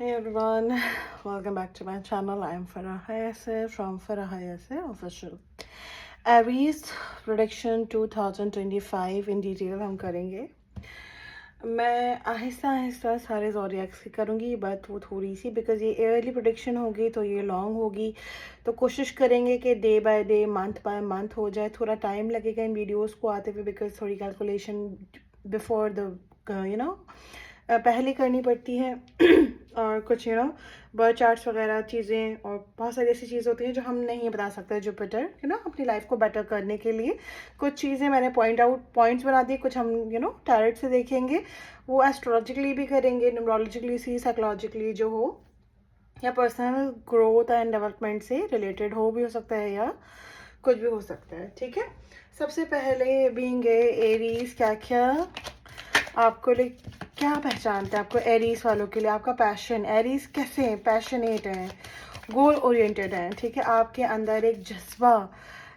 Hey everyone, welcome back to my channel. I am Farah Hayase from Farah Hayase Official. Aries prediction 2025 in detail हम करेंगे. मैं आहिस्ता आहिस्ता सारे zodiacs की करूँगी, but वो थोड़ी सी बिकॉज ये एयरली प्रोडिक्शन होगी तो ये लॉन्ग होगी, तो कोशिश करेंगे कि day by day month by month हो जाए. थोड़ा टाइम लगेगा इन वीडियोस को आते हुए बिकॉज थोड़ी कैलकुलेशन बिफोर द पहले करनी पड़ती है. और कुछ बर्थ चार्ट्स वगैरह चीज़ें और बहुत सारी ऐसी चीज़ें होती हैं जो हम नहीं बता सकते. जुपिटर अपनी लाइफ को बेटर करने के लिए कुछ चीज़ें मैंने पॉइंट्स बना दिए. कुछ हम टैरेट से देखेंगे, वो एस्ट्रोलॉजिकली भी करेंगे, न्यूमरोलॉजिकली सी साइकोलॉजिकली जो हो, या पर्सनल ग्रोथ एंड डेवलपमेंट से रिलेटेड हो भी हो सकता है, या कुछ भी हो सकता है. ठीक है, सबसे पहले बीइंग एरीज क्या क्या आपको क्या पहचानते हैं आपको एरीज वालों के लिए. आपका पैशन, एरीज कैसे हैं, पैशनेट हैं, गोल ओरिएंटेड हैं. ठीक है, आपके अंदर एक जज्बा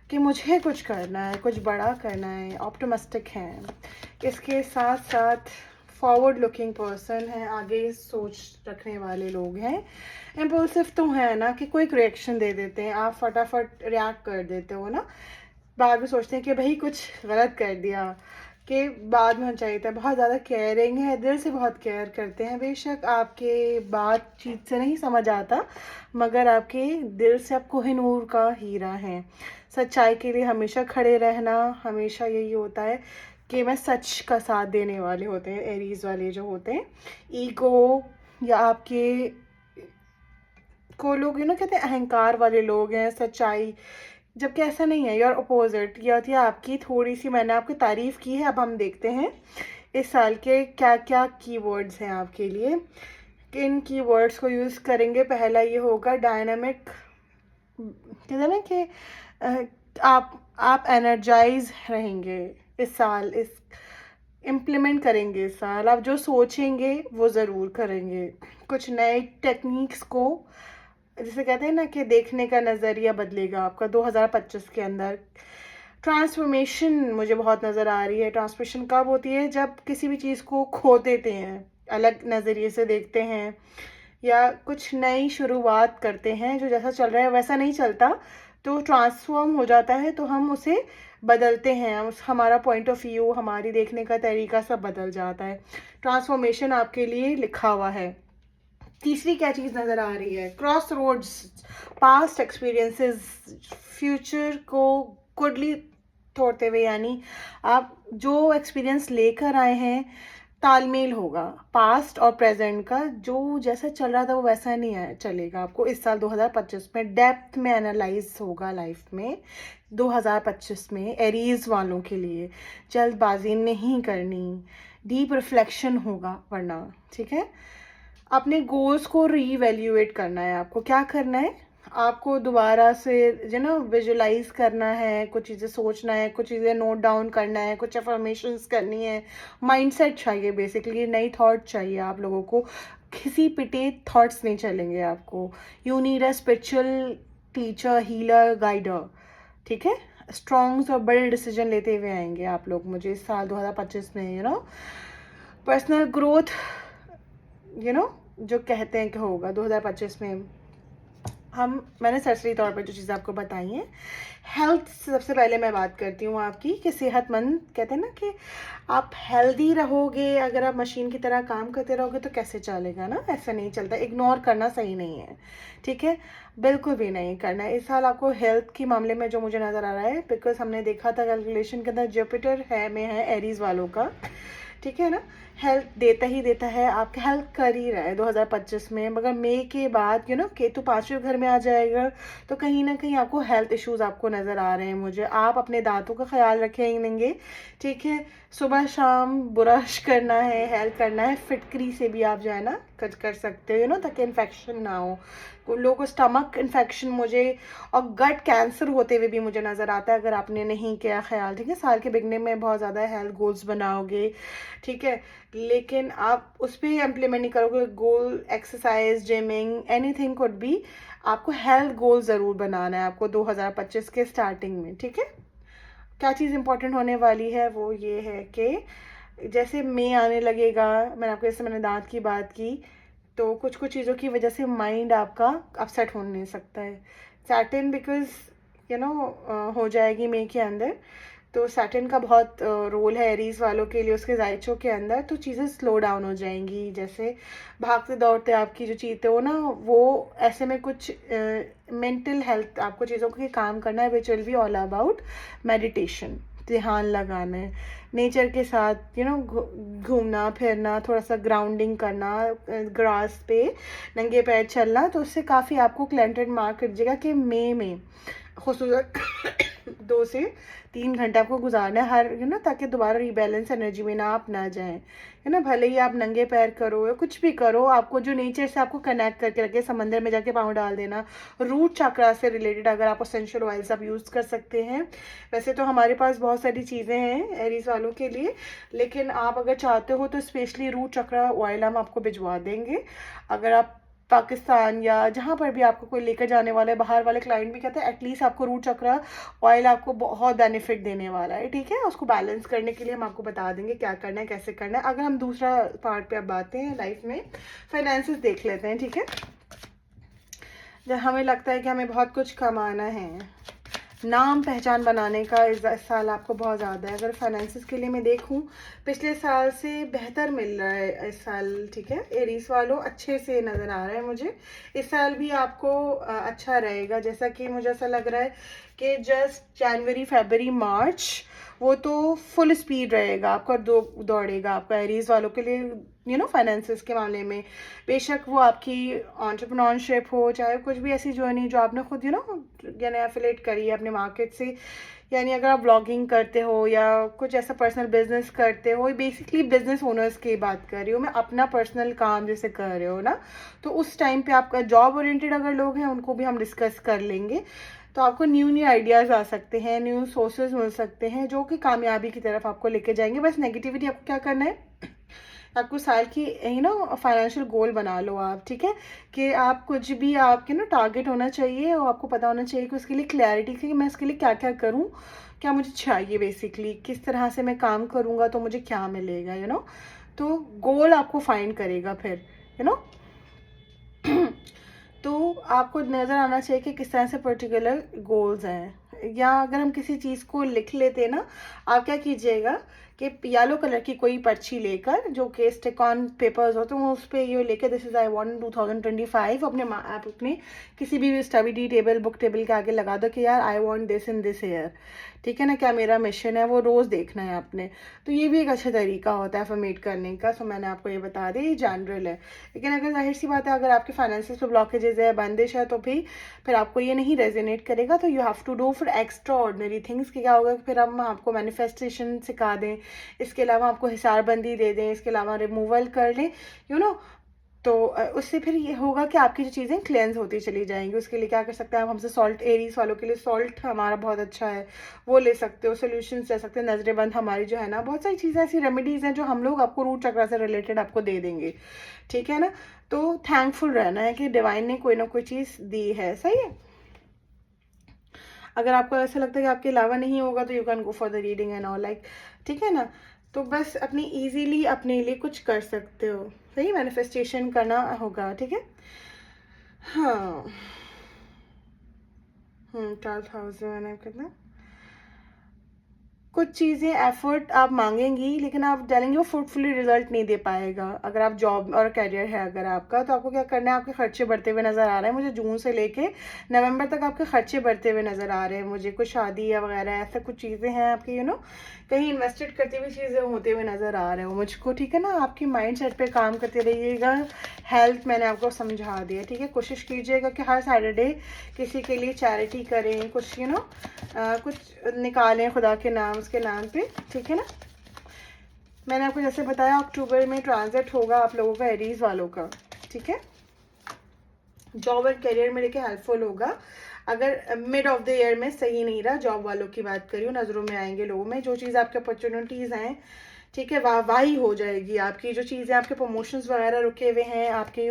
कि मुझे कुछ करना है, कुछ बड़ा करना है, ऑप्टिमिस्टिक हैं. इसके साथ साथ फॉरवर्ड लुकिंग पर्सन है, आगे सोच रखने वाले लोग हैं. इम्पल्सिव तो है ना कि कोई रिएक्शन दे देते हैं, आप फटाफट रिएक्ट कर देते हो ना, बाद में सोचते हैं कि भाई कुछ गलत कर दिया, कि बाद में होना चाहिए था. बहुत ज़्यादा केयरिंग है, दिल से बहुत केयर करते हैं. बेशक आपके बातचीत से नहीं समझ आता, मगर आपके दिल से आप कोहिनूर का हीरा हैं. सच्चाई के लिए हमेशा खड़े रहना, हमेशा यही होता है कि मैं सच का साथ देने वाले होते हैं एरीज वाले जो होते हैं. ईगो या आपके को लोग कहते हैं अहंकार वाले लोग हैं, सच्चाई, जबकि ऐसा नहीं है. योर अपोजिट या थी आपकी. थोड़ी सी मैंने आपकी तारीफ़ की है, अब हम देखते हैं इस साल के क्या क्या कीवर्ड्स हैं आपके लिए. किन कीवर्ड्स को यूज़ करेंगे. पहला ये होगा डायनामिक. कहते हैं ना कि आप एनर्जाइज रहेंगे इस साल, इस इम्प्लीमेंट करेंगे इस साल. आप जो सोचेंगे वो ज़रूर करेंगे. कुछ नए टेक्निक्स को, जैसे कहते हैं ना कि देखने का नज़रिया बदलेगा आपका 2025 के अंदर. ट्रांसफॉर्मेशन मुझे बहुत नज़र आ रही है. ट्रांसफॉर्मेशन कब होती है, जब किसी भी चीज़ को खो देते हैं, अलग नज़रिए से देखते हैं, या कुछ नई शुरुआत करते हैं. जो जैसा चल रहा है वैसा नहीं चलता, तो ट्रांसफॉर्म हो जाता है, तो हम उसे बदलते हैं. हमारा पॉइंट ऑफ व्यू, हमारी देखने का तरीका सब बदल जाता है. ट्रांसफॉर्मेशन आपके लिए लिखा हुआ है. तीसरी क्या चीज़ नज़र आ रही है, cross roads. Past experiences future को गुडली तोड़ते हुए, यानी आप जो एक्सपीरियंस लेकर आए हैं तालमेल होगा पास्ट और प्रेजेंट का. जो जैसा चल रहा था वो वैसा नहीं है चलेगा आपको इस साल 2025 में. डेप्थ में एनालाइज होगा लाइफ में 2025 में एरीज वालों के लिए. जल्दबाजी नहीं करनी, डीप रिफ्लेक्शन होगा वरना. ठीक है, अपने गोल्स को रीवैल्यूएट करना है. आपको क्या करना है, आपको दोबारा से विजुलाइज करना है, कुछ चीज़ें सोचना है, कुछ चीज़ें नोट डाउन करना है, कुछ अफर्मेशंस करनी है. माइंडसेट चाहिए, बेसिकली नई थॉट चाहिए आप लोगों को. किसी पिटे थॉट्स नहीं चलेंगे आपको. You need a spiritual teacher, healer, guider. ठीक है, स्ट्रॉन्ग्स और बड़े डिसीजन लेते हुए आएंगे आप लोग मुझे इस साल 2025 में. पर्सनल ग्रोथ जो कहते हैं कि होगा 2025 में. मैंने सरसरी तौर पर जो चीज़ें आपको बताई हैं. हेल्थ सबसे पहले मैं बात करती हूँ आपकी, कि सेहतमंद. कहते हैं ना कि आप हेल्दी रहोगे, अगर आप मशीन की तरह काम करते रहोगे तो कैसे चलेगा ना, ऐसा नहीं चलता. इग्नोर करना सही नहीं है. ठीक है, बिल्कुल भी नहीं करना है. इस साल आपको हेल्थ के मामले में जो मुझे नज़र आ रहा है, बिकॉज हमने देखा था कैलकुलेशन के अंदर जुपिटर है एरीज वालों का. ठीक है ना, हेल्थ देता ही देता है, आपका हेल्थ कर ही रहा है 2025 में. मगर मई के बाद केतु 5वें घर में आ जाएगा, तो कहीं ना कहीं आपको हेल्थ इश्यूज आपको नज़र आ रहे हैं मुझे. आप अपने दांतों का ख्याल रखेंगे. ठीक है, सुबह शाम ब्रश करना है, हेल्थ करना है. फिटकरी से भी आप जो है ना कर सकते हो ताकि इन्फेक्शन ना हो. लोगों को स्टमक इन्फेक्शन मुझे और गट कैंसर होते हुए भी मुझे नज़र आता है, अगर आपने नहीं किया ख्याल. ठीक है, साल के बिगनिंग में बहुत ज़्यादा हेल्थ गोल्स बनाओगे. ठीक है, लेकिन आप उस पर इम्प्लीमेंट नहीं करोगे. Goal exercise, gymming, anything could be. आपको हेल्थ गोल ज़रूर बनाना है आपको 2025 के स्टार्टिंग में. ठीक है, क्या चीज़ इंपॉर्टेंट होने वाली है वो ये है कि जैसे मई आने लगेगा, मैंने दांत की बात की, तो कुछ कुछ चीज़ों की वजह से माइंड आपका अपसेट हो नहीं सकता है। सैटर्न बिकॉज हो जाएगी मई के अंदर, तो सैटर्न का बहुत रोल है एरीज वालों के लिए उसके जायचों के अंदर, तो चीज़ें स्लो डाउन हो जाएंगी। जैसे भागते दौड़ते आपकी जो चीज़ें हो ना, वो ऐसे में कुछ मेंटल हेल्थ आपको चीज़ों के काम करना है, which will be all about meditation, ध्यान लगाना है, नेचर के साथ घूमना फिरना, थोड़ा सा ग्राउंडिंग करना, ग्रास पे नंगे पैर चलना, तो उससे काफ़ी आपको क्लैंटेड मार्क कर दीजिएगा कि मई में खुसूसत 2 से 3 घंटे आपको गुजारना है हर ताकि दोबारा रीबैलेंस एनर्जी में ना आप ना जाएं, है ना। भले ही आप नंगे पैर करो या कुछ भी करो, आपको जो नेचर से आपको कनेक्ट करके रखे, समंदर में जाके पाँव डाल देना, रूट चक्रा से रिलेटेड अगर आप एसेंशियल ऑयल्स आप यूज़ कर सकते हैं। वैसे तो हमारे पास बहुत सारी चीज़ें हैं एरीज वालों के लिए, लेकिन आप अगर चाहते हो तो स्पेशली रूट चक्रा ऑयल हम आपको भिजवा देंगे। अगर आप पाकिस्तान या जहाँ पर भी आपको कोई लेकर जाने वाला है, बाहर वाले क्लाइंट भी कहते हैं एटलीस्ट आपको रूट चक्रा ऑयल आपको बहुत बेनिफिट देने वाला है, ठीक है। उसको बैलेंस करने के लिए हम आपको बता देंगे क्या करना है, कैसे करना है। अगर हम दूसरा पार्ट पे अब बातें हैं लाइफ में, फाइनेंसेस देख लेते हैं, ठीक है। जब हमें लगता है कि हमें बहुत कुछ कमाना है, नाम पहचान बनाने का इस साल आपको बहुत ज़्यादा है। अगर फाइनेंसिस के लिए मैं देखूं, पिछले साल से बेहतर मिल रहा है इस साल, ठीक है। एरीज वालों अच्छे से नज़र आ रहा है मुझे, इस साल भी आपको अच्छा रहेगा। जैसा कि मुझे ऐसा लग रहा है कि जस्ट जनवरी फरवरी मार्च वो तो फुल स्पीड रहेगा आपका, दौड़ेगा आपका एरीज वालों के लिए फाइनेंसिस के मामले में। बेशक वो आपकी एंटरप्रेन्योरशिप हो, चाहे कुछ भी ऐसी जर्नी जो आपने खुद यानी एफिलेट करी है अपने मार्केट से, यानी अगर आप ब्लॉगिंग करते हो या कुछ ऐसा पर्सनल बिजनेस करते हो, बेसिकली बिजनेस ओनर्स की बात कर रही हूँ मैं, अपना पर्सनल काम जैसे कर रहे हो ना, तो उस टाइम पे आपका जॉब ओरिएंटेड अगर लोग हैं उनको भी हम डिस्कस कर लेंगे। तो आपको न्यू आइडियाज़ आ सकते हैं, न्यू सोर्सेज मिल सकते हैं जो कि कामयाबी की तरफ आपको लेके जाएंगे। बस नेगेटिविटी आपको क्या करना है, आपको साल की फाइनेंशियल गोल बना लो आप, ठीक है। कि आप कुछ भी आपके टारगेट होना चाहिए और आपको पता होना चाहिए कि उसके लिए क्लैरिटी कि मैं इसके लिए क्या क्या करूँ, क्या मुझे चाहिए, बेसिकली किस तरह से मैं काम करूँगा तो मुझे क्या मिलेगा। तो गोल आपको फाइंड करेगा फिर तो आपको नज़र आना चाहिए कि किस तरह से पर्टिकुलर गोल्स हैं। या अगर हम किसी चीज़ को लिख लेते ना, आप क्या कीजिएगा कि येलो कलर की कोई पर्ची लेकर, जो कि स्टिक ऑन पेपर्स होते हैं, उस पर ये लेकर दिस इज़ आई वांट 2025 आप अपने किसी भी स्टडी टेबल बुक टेबल के आगे लगा दो कि यार I want this in this year, ठीक है ना। क्या मेरा मिशन है वो रोज़ देखना है आपने। तो ये भी एक अच्छा तरीका होता है फॉर्मेट करने का। सो मैंने आपको ये बता दिया, ये जनरल है। लेकिन अगर जाहिर सी बात है अगर आपके फाइनेंसिस पे ब्लॉकेजेस है, बंदिश है, तो भी फिर आपको ये नहीं रेजोनेट करेगा। तो यू हैव टू डू फिर एक्स्ट्रा ऑर्डिनरी थिंग्स कि क्या होगा कि फिर हम आपको मैनिफेस्टेशन सिखा दें, इसके अलावा आपको हिसारबंदी दे दें, इसके अलावा रिमूवल कर लें, तो उससे फिर ये होगा कि आपकी जो चीज़ें क्लेंस होती चली जाएंगी। उसके लिए क्या कर सकते हैं आप हमसे, सॉल्ट, एरीज वालों के लिए सॉल्ट हमारा बहुत अच्छा है, वो ले सकते हो, सोल्यूशंस ले सकते हैं, नजरें बंद हमारी जो है ना, बहुत सारी चीज़ें ऐसी रेमेडीज़ हैं जो हम लोग आपको रूट चक्र से रिलेटेड आपको दे देंगे, ठीक है ना। तो थैंकफुल रहना है कि डिवाइन ने कोई ना कोई चीज़ दी है, सही है। अगर आपको ऐसा लगता है कि आपके अलावा नहीं होगा तो you can go for the reading and all, like, ठीक है ना। तो बस अपनी इजीली अपने लिए कुछ कर सकते हो, सही, मैनिफेस्टेशन करना होगा, ठीक है। हाँ, 12,000 कितना, कुछ चीज़ें एफर्ट आप मांगेंगी लेकिन आप डालेंगे वो फ्रूटफुली रिजल्ट नहीं दे पाएगा। अगर आप जॉब और करियर है अगर आपका, तो आपको क्या करना है, आपके खर्चे बढ़ते हुए नज़र आ रहे हैं मुझे, जून से लेके नवंबर तक आपके खर्चे बढ़ते हुए नज़र आ रहे हैं मुझे। कुछ शादी या वगैरह ऐसा कुछ चीज़ें हैं आपकी, कहीं इन्वेस्टेड करती हुई चीज़ें होते हुए नज़र आ रहे हो मुझको, ठीक है ना। आपकी माइंड सेट पर काम करते रहिएगा। हेल्थ मैंने आपको समझा दिया, ठीक है। कोशिश कीजिएगा कि हर सैटरडे किसी के लिए चैरिटी करें, कुछ कुछ निकालें खुदा के नाम, उसके नाम पे, ठीक है ना। मैंने आपको जैसे बताया अक्टूबर में ट्रांजिट होगा आप लोगों का, एरीज वालों का, ठीक है। जॉब और करियर में लेके हेल्पफुल होगा। अगर मिड ऑफ द ईयर में सही नहीं रहा, जॉब वालों की बात करी हूँ, नज़रों में आएंगे लोगों में, जो चीज़ आपके अपॉर्चुनिटीज़ हैं, ठीक है, वाही हो जाएगी आपकी। जो चीज़ें आपके प्रमोशंस वगैरह रुके हुए हैं आपके,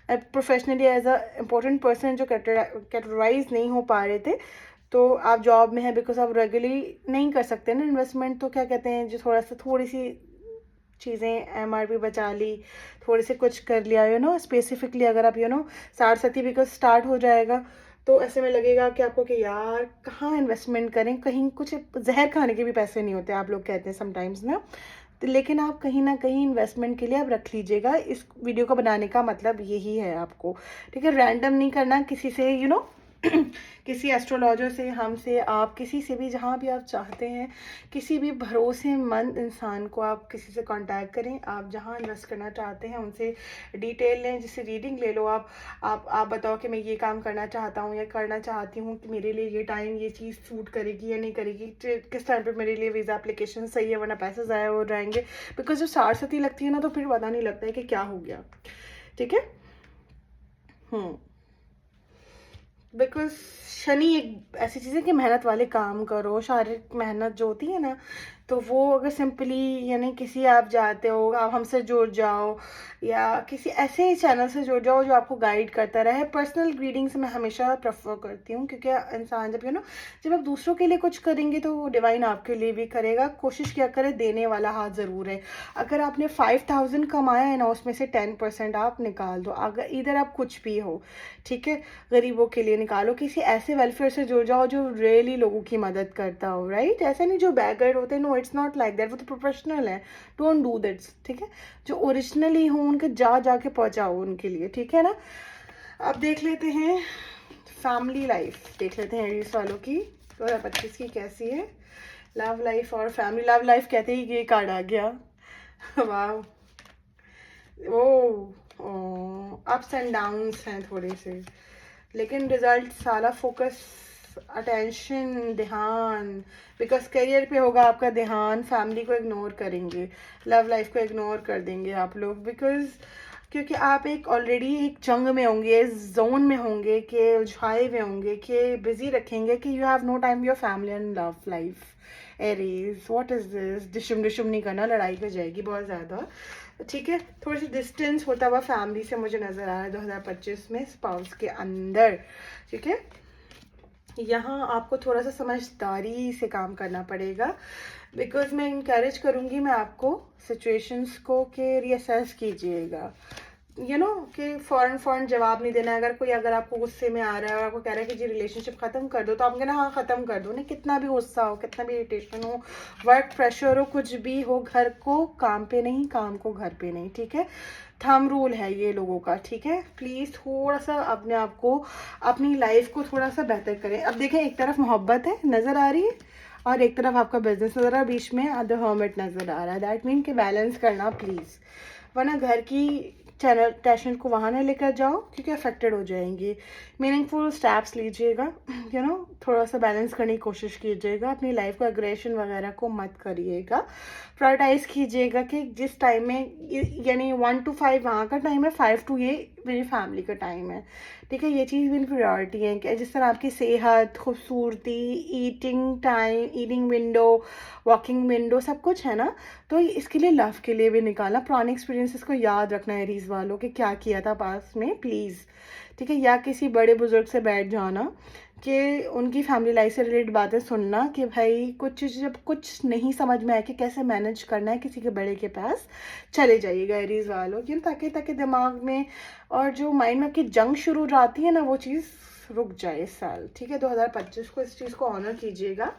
professionally as a important person जो कैटेगराइज नहीं हो पा रहे थे, तो आप जॉब में है बिकॉज आप रेगुलरली नहीं कर सकते ना इन्वेस्टमेंट, तो क्या कहते हैं जो थोड़ी सी चीज़ें एमआरपी बचा ली, थोड़े से कुछ कर लिया, स्पेसिफिकली अगर आप सारस्वती बिकॉज स्टार्ट हो जाएगा तो ऐसे में लगेगा कि आपको कि यार कहाँ इन्वेस्टमेंट करें, कहीं कुछ जहर खाने के भी पैसे नहीं होते, आप लोग कहते हैं समटाइम्स ना, तो लेकिन आप कहीं ना कहीं इन्वेस्टमेंट के लिए आप रख लीजिएगा। इस वीडियो को बनाने का मतलब यही है आपको, ठीक है। रैंडम नहीं करना किसी से, किसी एस्ट्रोलॉजर से, हमसे, आप किसी से भी, जहाँ भी आप चाहते हैं, किसी भी भरोसेमंद इंसान को आप किसी से कांटेक्ट करें। आप जहाँ इन्वेस्ट करना चाहते हैं उनसे डिटेल लें, जिससे रीडिंग ले लो। आप बताओ कि मैं ये काम करना चाहता हूँ या करना चाहती हूँ, कि मेरे लिए ये टाइम ये चीज़ सूट करेगी या नहीं करेगी, किस टाइम पे मेरे लिए वीज़ा एप्लीकेशन सही है, वरना पैसे ज़ाया हो जाएंगे। बिकॉज जब सारस्वती लगती है ना तो फिर पता नहीं लगता है कि क्या हो गया, ठीक है। बिकॉज शनि एक ऐसी चीज़ है कि मेहनत वाले काम करो, शारीरिक मेहनत जो होती है ना, तो वो अगर सिंपली यानी किसी आप जाते हो, आप हमसे जुड़ जाओ या किसी ऐसे चैनल से जुड़ जाओ जो आपको गाइड करता रहे। पर्सनल रीडिंग्स मैं हमेशा प्रेफर करती हूँ, क्योंकि इंसान जब आप दूसरों के लिए कुछ करेंगे तो वो डिवाइन आपके लिए भी करेगा। कोशिश क्या करे, देने वाला हाथ ज़रूर है। अगर आपने 5000 कमाया है ना, उसमें से 10% आप निकाल दो। अगर इधर आप कुछ भी हो, ठीक है, गरीबों के लिए निकालो, किसी ऐसे वेलफेयर से जुड़ जाओ जो रियली लोगों की मदद करता हो, राइट। ऐसा नहीं जो बैगर होते हैं, no it's not like that, वो तो प्रोफेशनल है, डोंट डू दैट, ठीक है। जो ओरिजिनली हो उनके जाके पहुंचाओ उनके लिए, ठीक है ना। अब देख लेते हैं फैमिली लाइफ, देख लेते हैं एरीज वालों की 2025 की कैसी है। लव लाइफ और फैमिली, लव लाइफ कहते ही ये कार्ड आ गया, वाह। ओ अप्स एंड डाउन्स हैं थोड़े से, लेकिन रिजल्ट सारा फोकस, अटेंशन, ध्यान, बिकॉज करियर पे होगा आपका ध्यान। फैमिली को इग्नोर करेंगे, लव लाइफ को इग्नोर कर देंगे आप लोग, बिकॉज क्योंकि आप एक ऑलरेडी एक जंग में होंगे, जोन में होंगे, कि उलझाए हुए होंगे, कि बिजी रखेंगे, कि you have no time your family and love life. Aries, what is this, डिशुम डिशुम नहीं करना, लड़ाई हो जाएगी बहुत ज़्यादा, ठीक है। थोड़ी सी डिस्टेंस होता हुआ फैमिली से मुझे नज़र आ रहा है 2025 में स्पाउस के अंदर, ठीक है। यहाँ आपको थोड़ा सा समझदारी से काम करना पड़ेगा, बिकॉज मैं इनकरेज करूँगी मैं आपको सिचुएशंस को कि रीअसेस कीजिएगा, कि फ़ौरन जवाब नहीं देना है। अगर आपको गुस्से में आ रहा है और आपको कह रहा है कि जी रिलेशनशिप ख़त्म कर दो, तो आप कहना हाँ ख़त्म कर दो, नहीं, कितना भी गुस्सा हो, कितना भी इरिटेशन हो, वर्क प्रेशर हो, कुछ भी हो, घर को काम पे नहीं, काम को घर पे नहीं, ठीक है। थंब रूल है ये लोगों का, ठीक है। प्लीज़ थोड़ा सा अपने आप को, अपनी लाइफ को थोड़ा सा बेहतर करें। अब देखें, एक तरफ मोहब्बत है नज़र आ रही है और एक तरफ आपका बिजनेस नज़र आ रहा है, बीच में द हर्मिट नज़र आ रहा है। दैट मीन कि बैलेंस करना प्लीज़, वरना घर की चैनल टेंशन को वहाँ ना लेकर जाओ, क्योंकि अफेक्टेड हो जाएंगी। मीनिंगफुल स्टेप्स लीजिएगा, थोड़ा सा बैलेंस करने की कोशिश कीजिएगा। अपनी लाइफ को एग्रेशन वगैरह को मत करिएगा। प्रायोरिटाइज़ कीजिएगा कि जिस टाइम में, यानी 1 to 5 वहाँ का टाइम है, 5 to ये मेरी फैमिली का टाइम है, ठीक है। ये चीज़ मेरी प्रायोरिटी है, कि जिस तरह आपकी सेहत, खूबसूरती, eating time, eating window, walking window, सब कुछ है ना, तो इसके लिए लव के लिए भी निकालना। पुराने एक्सपीरियंसेस को याद रखना है एरीज वालों के, क्या किया था पास में, प्लीज़, ठीक है। या किसी बड़े बुजुर्ग से बैठ जाना, कि उनकी फैमिली लाइफ से रिलेटेड बातें सुनना, कि भाई कुछ जब कुछ नहीं समझ में आए कि कैसे मैनेज करना है, किसी के बड़े के पास चले जाइएगा एरीज वालों, क्यों, ताकि दिमाग में और जो माइंड में आपकी जंग शुरू हो जाती है ना, वो चीज़ रुक जाए इस साल, ठीक है। 2025 को इस चीज़ को ऑनर कीजिएगा,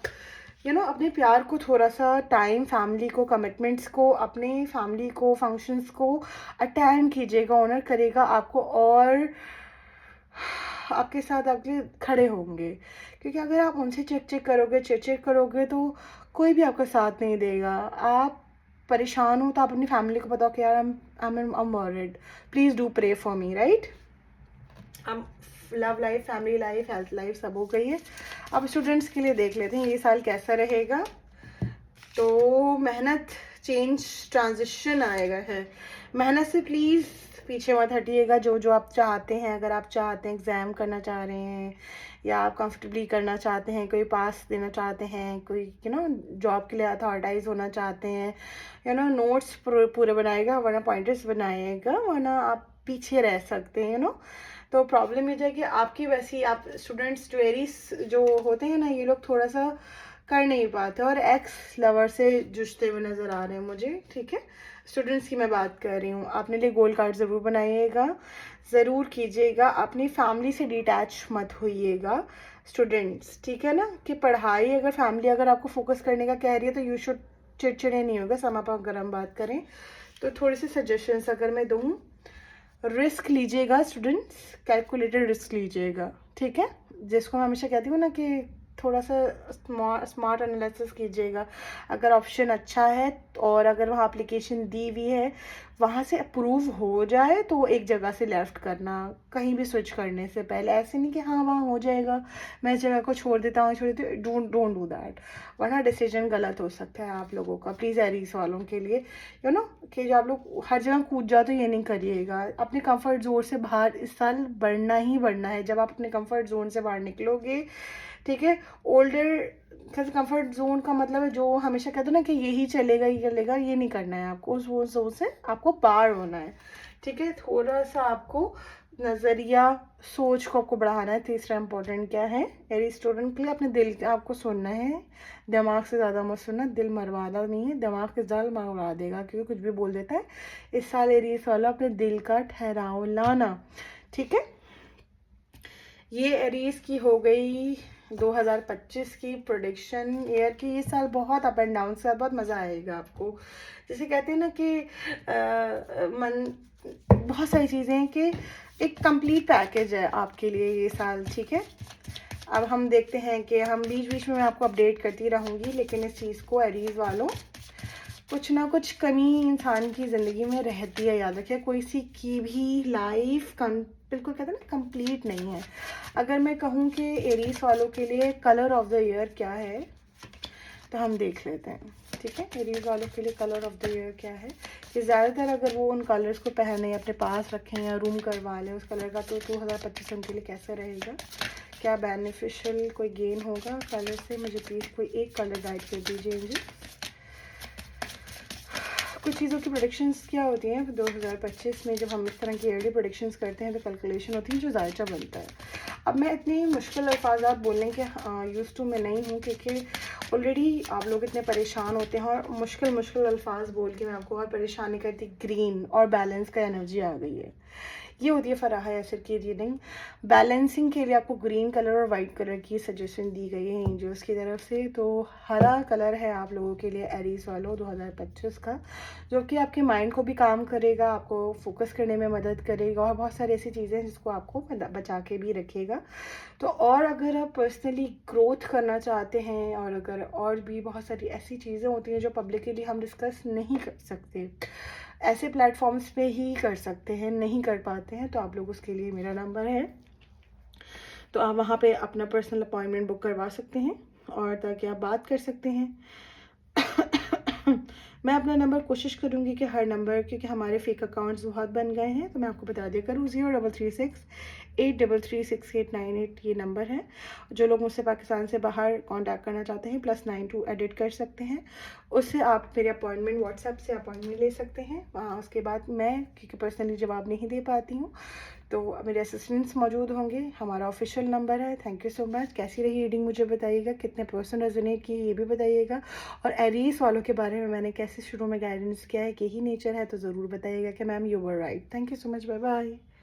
अपने प्यार को, थोड़ा सा टाइम फैमिली को, कमिटमेंट्स को, अपने फैमिली को, फंक्शंस को अटेंड कीजिएगा, ऑनर करेगा आपको, और आपके साथ अगले खड़े होंगे। क्योंकि अगर आप उनसे चिट करोगे, चिट करोगे, तो कोई भी आपका साथ नहीं देगा। आप परेशान हो तो आप अपनी फैमिली को बताओ कि यार I am worried, please do pray for me, right. हम love life, family life, health life सब हो गई है। अब स्टूडेंट्स के लिए देख लेते हैं ये साल कैसा रहेगा। तो मेहनत, चेंज, ट्रांजिशन आएगा है। मेहनत से प्लीज़ पीछे मत हटिएगा। जो आप चाहते हैं, अगर आप चाहते हैं एग्ज़ाम करना चाह रहे हैं, या आप कंफर्टेबली करना चाहते हैं, कोई पास देना चाहते हैं, कोई जॉब के लिए अथॉरिटाइज होना चाहते हैं, नोट्स पूरे बनाएगा, वरना पॉइंटर्स बनाएगा, वरना आप पीछे रह सकते हैं, तो प्रॉब्लम ये जाएगी आपकी। वैसी आप स्टूडेंट्स जो होते हैं ना, ये लोग थोड़ा सा कर नहीं पाते और एक्स लवर से जूझते हुए नज़र आ रहे हैं मुझे, ठीक है। स्टूडेंट्स की मैं बात कर रही हूँ, अपने लिए गोल कार्ड ज़रूर बनाइएगा, ज़रूर कीजिएगा, अपनी फैमिली से डिटैच मत होइएगा स्टूडेंट्स, ठीक है ना। कि पढ़ाई अगर फैमिली अगर आपको फोकस करने का कह रही है तो यू शुड चिड़चिड़े नहीं होगा। समा पर अगर हम बात करें तो थोड़ी सी सजेशंस अगर मैं दूँ, रिस्क लीजिएगा स्टूडेंट्स, कैलकुलेटेड रिस्क लीजिएगा, ठीक है। जिसको मैं हमेशा कहती हूँ ना कि थोड़ा सा स्मार्ट एनालिसिस कीजिएगा। अगर ऑप्शन अच्छा है और अगर वहाँ एप्लीकेशन दी हुई है, वहाँ से अप्रूव हो जाए तो एक जगह से लेफ़्ट करना, कहीं भी स्विच करने से पहले। ऐसे नहीं कि हाँ वहाँ हो जाएगा मैं इस जगह को छोड़ देता हूँ, डोंट डोंट डू दैट, वरना डिसीजन गलत हो सकता है आप लोगों का। प्लीज़ एरीज वालों के लिए यू नो कि जो आप लोग हर जगह कूद जाओ तो ये नहीं करिएगा। अपने कंफर्ट जोन से बाहर इस साल बढ़ना ही बढ़ना है। जब आप अपने कंफर्ट जोन से बाहर निकलोगे, ठीक है, ओल्डर कंफर्ट जोन का मतलब है जो हमेशा कहते हैं ना कि यही चलेगा ये चलेगा, ये नहीं करना है आपको। उस वो जोन से आपको पार होना है, ठीक है। थोड़ा सा आपको नज़रिया सोच को आपको बढ़ाना है। तीसरा इंपॉर्टेंट क्या है एरी स्टूडेंट के लिए, अपने दिल आपको सुनना है, दिमाग से ज़्यादा मत सुनना। दिल मरवाना नहीं है, दिमाग के जाल मरवा देगा क्योंकि कुछ भी बोल देता है। इस साल एरीज वाला अपने दिल का ठहराव लाना, ठीक है। ये एरीज की हो गई 2025 की प्रोडिक्शन ईयर की। ये साल बहुत अप एंड डाउन से, बहुत मज़ा आएगा आपको। जैसे कहते हैं ना कि मन बहुत सारी चीज़ें हैं कि एक कंप्लीट पैकेज है आपके लिए ये साल, ठीक है। अब हम देखते हैं कि हम बीच बीच में मैं आपको अपडेट करती रहूँगी, लेकिन इस चीज़ को एरीज वालों, कुछ ना कुछ कमी इंसान की ज़िंदगी में रहती है। याद रखिए, कोई सी की भी लाइफ बिल्कुल कहते हैं ना कंप्लीट नहीं है। अगर मैं कहूँ कि एरीज वालों के लिए कलर ऑफ द ईयर क्या है तो हम देख लेते हैं, ठीक है। एरीज वालों के लिए कलर ऑफ द ईयर क्या है कि ज़्यादातर अगर वो उन कलर्स को पहने, अपने पास रखें या रूम करवा लें उस कलर का, तो 2025 उनके लिए कैसा रहेगा, क्या बेनिफिशियल कोई गेन होगा कलर से। मुझे प्लीज़ कोई एक कलर गाइड कर दीजिए मुझे। कुछ चीज़ों की प्रोडिक्शंस क्या होती हैं 2025 में, जब हम इस तरह की ईयरली प्रोडिक्शंस करते हैं तो कैलकुलेशन होती है जो जायचा बनता है। अब मैं इतनी मुश्किल अल्फाजात बोलने के यूज़ टू मैं नहीं हूँ, क्योंकि ऑलरेडी आप लोग इतने परेशान होते हैं और मुश्किल अल्फाज बोल के मैं आपको और परेशानी करती। ग्रीन और बैलेंस का एनर्जी आ गई है। ये होती है फराह यासिर की रीडिंग। बैलेंसिंग के लिए आपको ग्रीन कलर और वाइट कलर की सजेशन दी गई है एंजल्स की तरफ से। तो हरा कलर है आप लोगों के लिए एरीज वालों 2025 का, जो कि आपके माइंड को भी काम करेगा, आपको फोकस करने में मदद करेगा और बहुत सारी ऐसी चीज़ें हैं जिसको आपको बचा के भी रखेगा। तो और अगर आप पर्सनली ग्रोथ करना चाहते हैं और अगर और भी बहुत सारी ऐसी चीज़ें होती हैं जो पब्लिकली हम डिस्कस नहीं कर सकते, ऐसे प्लेटफॉर्म्स पे ही कर सकते हैं, नहीं कर पाते हैं, तो आप लोग उसके लिए मेरा नंबर है, तो आप वहाँ पे अपना पर्सनल अपॉइंटमेंट बुक करवा सकते हैं और ताकि आप बात कर सकते हैं। मैं अपना नंबर कोशिश करूँगी कि हर नंबर, क्योंकि हमारे फेक अकाउंट्स बहुत बन गए हैं, तो मैं आपको बता दिया करूँ 0336-833-6898 ये नंबर है। जो लोग मुझसे पाकिस्तान से बाहर कांटेक्ट करना चाहते हैं +92 एडिट कर सकते हैं, उससे आप मेरे अपॉइंटमेंट व्हाट्सएप से अपॉइंटमेंट ले सकते हैं। उसके बाद मैं क्योंकि पर्सनली जवाब नहीं दे पाती हूँ तो मेरे असिस्टेंट्स मौजूद होंगे। हमारा ऑफिशियल नंबर है। Thank you so much. कैसी रही रीडिंग मुझे बताइएगा, कितने पर्सन रेजोनेट किए ये भी बताइएगा, और एरीज वालों के बारे में मैंने कैसे शुरू में गाइडेंस किया है कि यही नेचर है, तो ज़रूर बताइएगा कि ma'am you were right. Thank you so much, bye bye.